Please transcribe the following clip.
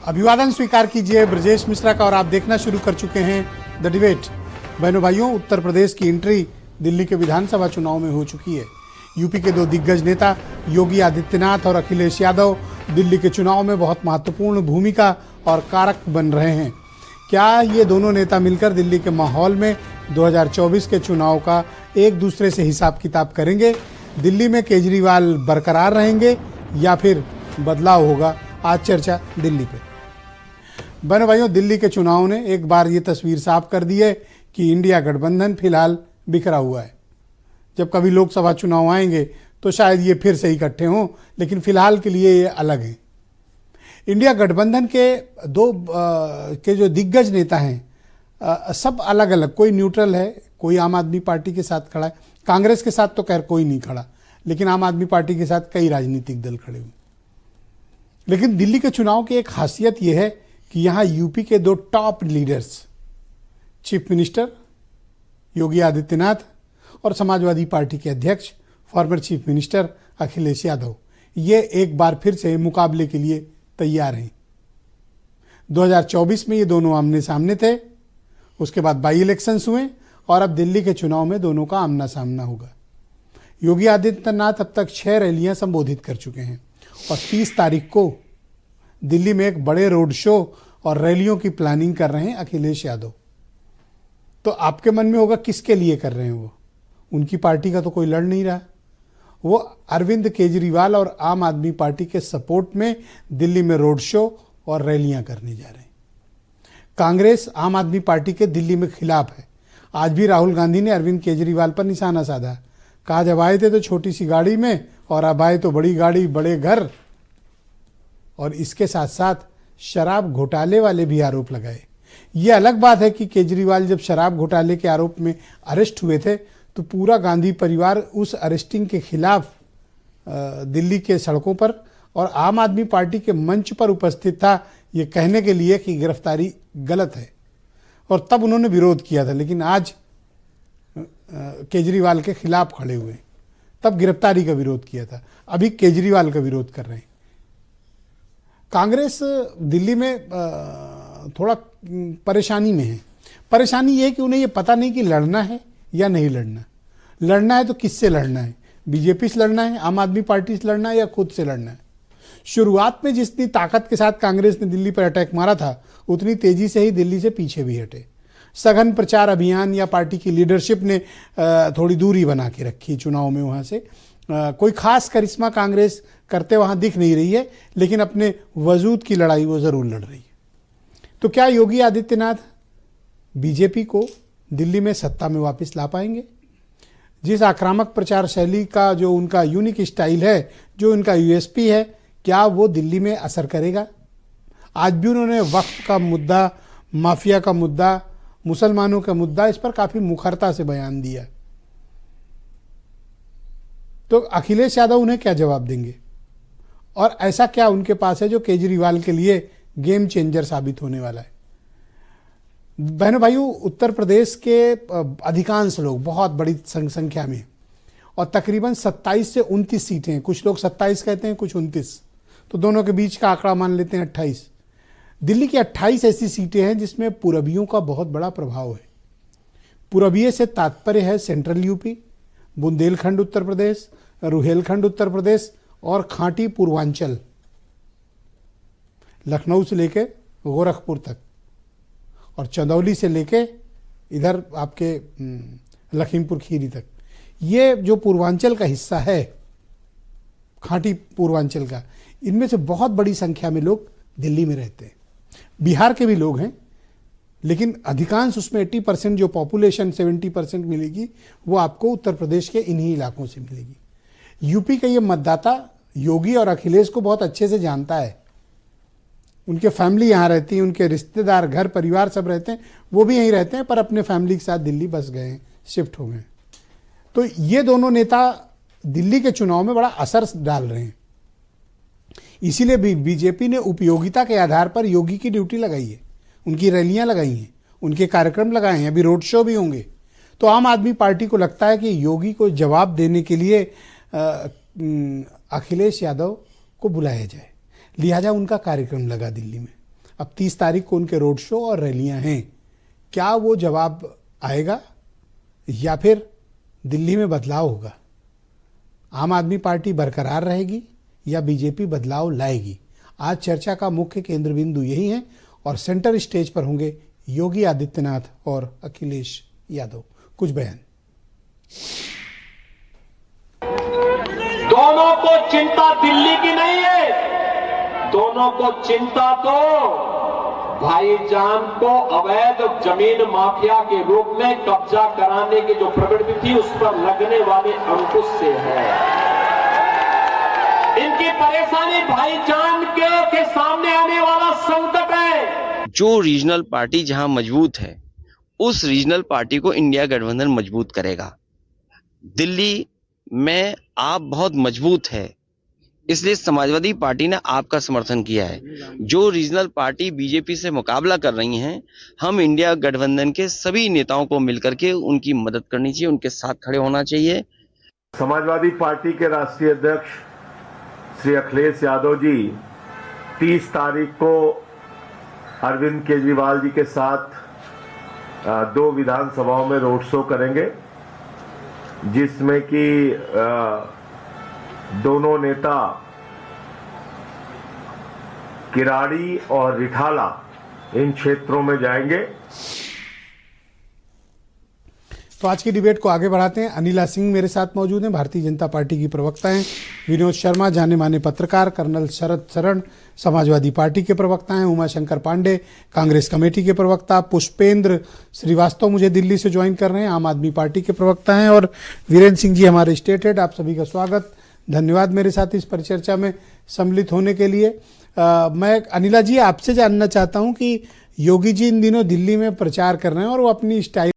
अभिवादन स्वीकार कीजिए ब्रजेश मिश्रा का और आप देखना शुरू कर चुके हैं द डिबेट। बहनों भाइयों, उत्तर प्रदेश की एंट्री दिल्ली के विधानसभा चुनाव में हो चुकी है। यूपी के दो दिग्गज नेता योगी आदित्यनाथ और अखिलेश यादव दिल्ली के चुनाव में बहुत महत्वपूर्ण भूमिका और कारक बन रहे हैं। क्या ये दोनों नेता मिलकर दिल्ली के माहौल में 2024 के चुनाव का एक दूसरे से हिसाब किताब करेंगे? दिल्ली में केजरीवाल बरकरार रहेंगे या फिर बदलाव होगा? आज चर्चा दिल्ली पे। बहनों भाइयों, दिल्ली के चुनाव ने एक बार ये तस्वीर साफ कर दी है कि इंडिया गठबंधन फिलहाल बिखरा हुआ है। जब कभी लोकसभा चुनाव आएंगे तो शायद ये फिर से इकट्ठे हों, लेकिन फिलहाल के लिए ये अलग है। इंडिया गठबंधन के के जो दिग्गज नेता हैं सब अलग अलग, कोई न्यूट्रल है, कोई आम आदमी पार्टी के साथ खड़ा है, कांग्रेस के साथ तो खैर कोई नहीं खड़ा, लेकिन आम आदमी पार्टी के साथ कई राजनीतिक दल खड़े हुए। लेकिन दिल्ली के चुनाव की एक खासियत यह है कि यहाँ यूपी के दो top leaders, chief minister Yogi Adityanath और समाजवादी पार्टी के अध्यक्ष former chief minister Akhilesh Yadav, ये एक बार फिर से मुकाबले के लिए तैयार हैं। 2024 में ये दोनों आमने सामने थे, उसके बाद बाई इलेक्शंस हुए और अब दिल्ली के चुनाव में दोनों का आमना सामना होगा। योगी आदित्यनाथ अब तक 6 रैलियां संबोधित कर चुके हैं और 30 तारीख को दिल्ली में एक बड़े रोड शो और रैलियों की प्लानिंग कर रहे हैं अखिलेश यादव। तो आपके मन में होगा किसके लिए कर रहे हैं वो? उनकी पार्टी का तो कोई लड़ नहीं रहा। वो अरविंद केजरीवाल और आम आदमी पार्टी के सपोर्ट में दिल्ली में रोड शो और रैलियां करने जा रहे हैं। कांग्रेस आम आदमी पार्टी के दिल्ली में खिलाफ है। आज भी राहुल गांधी ने अरविंद केजरीवाल पर निशाना साधा, कहा जब आए थे तो छोटी सी गाड़ी में और अब आए तो बड़ी गाड़ी बड़े घर, और इसके साथ साथ शराब घोटाले वाले भी आरोप लगाए। ये अलग बात है कि केजरीवाल जब शराब घोटाले के आरोप में अरेस्ट हुए थे तो पूरा गांधी परिवार उस अरेस्टिंग के खिलाफ दिल्ली के सड़कों पर और आम आदमी पार्टी के मंच पर उपस्थित था, ये कहने के लिए कि गिरफ्तारी गलत है, और तब उन्होंने विरोध किया था। लेकिन आज केजरीवाल के खिलाफ खड़े हुए, तब गिरफ्तारी का विरोध किया था, अभी केजरीवाल का विरोध कर रहे हैं। कांग्रेस दिल्ली में थोड़ा परेशानी में है। परेशानी ये है कि उन्हें ये पता नहीं कि लड़ना है या नहीं लड़ना। लड़ना है तो किससे लड़ना है? बीजेपी से लड़ना है, आम आदमी पार्टी से लड़ना है या खुद से लड़ना है? शुरुआत में जितनी ताकत के साथ कांग्रेस ने दिल्ली पर अटैक मारा था, उतनी तेजी से ही दिल्ली से पीछे भी हटे। सघन प्रचार अभियान या पार्टी की लीडरशिप ने थोड़ी दूरी बना के रखी चुनाव में। वहाँ से कोई खास करिश्मा कांग्रेस करते वहाँ दिख नहीं रही है, लेकिन अपने वजूद की लड़ाई वो ज़रूर लड़ रही है। तो क्या योगी आदित्यनाथ बीजेपी को दिल्ली में सत्ता में वापस ला पाएंगे? जिस आक्रामक प्रचार शैली का जो उनका यूनिक स्टाइल है, जो उनका यूएसपी है, क्या वो दिल्ली में असर करेगा? आज भी उन्होंने वक्फ का मुद्दा, माफिया का मुद्दा, मुसलमानों का मुद्दा, इस पर काफ़ी मुखरता से बयान दिया। तो अखिलेश यादव उन्हें क्या जवाब देंगे? और ऐसा क्या उनके पास है जो केजरीवाल के लिए गेम चेंजर साबित होने वाला है? बहनों भाइयों, उत्तर प्रदेश के अधिकांश लोग बहुत बड़ी संख्या में, और तकरीबन 27 से 29 सीटें हैं, कुछ लोग 27 कहते हैं, कुछ 29, तो दोनों के बीच का आंकड़ा मान लेते हैं 28। दिल्ली की 28 ऐसी सीटें हैं जिसमें पूरबियों का बहुत बड़ा प्रभाव है। पूरबिये से तात्पर्य है सेंट्रल यूपी, बुंदेलखंड उत्तर प्रदेश, रुहेलखंड उत्तर प्रदेश और खांटी पूर्वांचल, लखनऊ से लेके गोरखपुर तक, और चंदौली से लेके इधर आपके लखीमपुर खीरी तक। ये जो पूर्वांचल का हिस्सा है, खांटी पूर्वांचल का, इनमें से बहुत बड़ी संख्या में लोग दिल्ली में रहते हैं। बिहार के भी लोग हैं, लेकिन अधिकांश उसमें 80% जो पॉपुलेशन 70% मिलेगी वो आपको उत्तर प्रदेश के इन्हीं इलाकों से मिलेगी। यूपी का ये मतदाता योगी और अखिलेश को बहुत अच्छे से जानता है। उनके फैमिली यहाँ रहती है, उनके रिश्तेदार, घर परिवार सब रहते हैं, वो भी यहीं रहते हैं, पर अपने फैमिली के साथ दिल्ली बस गए हैं, शिफ्ट हो गए। तो ये दोनों नेता दिल्ली के चुनाव में बड़ा असर डाल रहे हैं। इसीलिए बीजेपी ने उपयोगिता के आधार पर योगी की ड्यूटी लगाई है, उनकी रैलियां लगाई हैं, उनके कार्यक्रम लगाए हैं, अभी रोड शो भी होंगे। तो आम आदमी पार्टी को लगता है कि योगी को जवाब देने के लिए अखिलेश यादव को बुलाया जाए, लिहाजा उनका कार्यक्रम लगा दिल्ली में। अब 30 तारीख को उनके रोड शो और रैलियां हैं। क्या वो जवाब आएगा या फिर दिल्ली में बदलाव होगा? आम आदमी पार्टी बरकरार रहेगी या बीजेपी बदलाव लाएगी? आज चर्चा का मुख्य केंद्र बिंदु यही है और सेंटर स्टेज पर होंगे योगी आदित्यनाथ और अखिलेश यादव। कुछ बयान। दोनों को चिंता दिल्ली की नहीं है, दोनों को चिंता तो भाईजान को अवैध जमीन माफिया के रूप में कब्जा कराने की जो प्रवृत्ति थी उस पर लगने वाले अंकुश से है। इनकी परेशानी भाईजान के सामने आने वाला संकट है। जो रीजनल पार्टी जहां मजबूत है उस रीजनल पार्टी को इंडिया गठबंधन मजबूत करेगा। दिल्ली में आप बहुत मजबूत है, इसलिए समाजवादी पार्टी ने आपका समर्थन किया है। जो रीजनल पार्टी बीजेपी से मुकाबला कर रही हैं, हम इंडिया गठबंधन के सभी नेताओं को मिलकर के उनकी मदद करनी चाहिए, उनके साथ खड़े होना चाहिए। समाजवादी पार्टी के राष्ट्रीय अध्यक्ष श्री अखिलेश यादव जी 30 तारीख को अरविंद केजरीवाल जी के साथ 2 विधानसभाओं में रोड शो करेंगे, जिसमें कि दोनों नेता किराड़ी और रिठाला इन क्षेत्रों में जाएंगे। तो आज की डिबेट को आगे बढ़ाते हैं। अनिला सिंह मेरे साथ मौजूद हैं, भारतीय जनता पार्टी की प्रवक्ता हैं। विनोद शर्मा जाने माने पत्रकार, कर्नल शरद शरण समाजवादी पार्टी के प्रवक्ता हैं। उमाशंकर पांडे कांग्रेस कमेटी के प्रवक्ता। पुष्पेंद्र श्रीवास्तव मुझे दिल्ली से ज्वाइन कर रहे हैं, आम आदमी पार्टी के प्रवक्ता हैं। और वीरेंद्र सिंह जी हमारे स्टेट हेड। आप सभी का स्वागत, धन्यवाद मेरे साथ इस परिचर्चा में सम्मिलित होने के लिए। मैं अनिला जी आपसे जानना चाहता हूं कि योगी जी इन दिनों दिल्ली में प्रचार कर रहे हैं और वो अपनी स्टाइल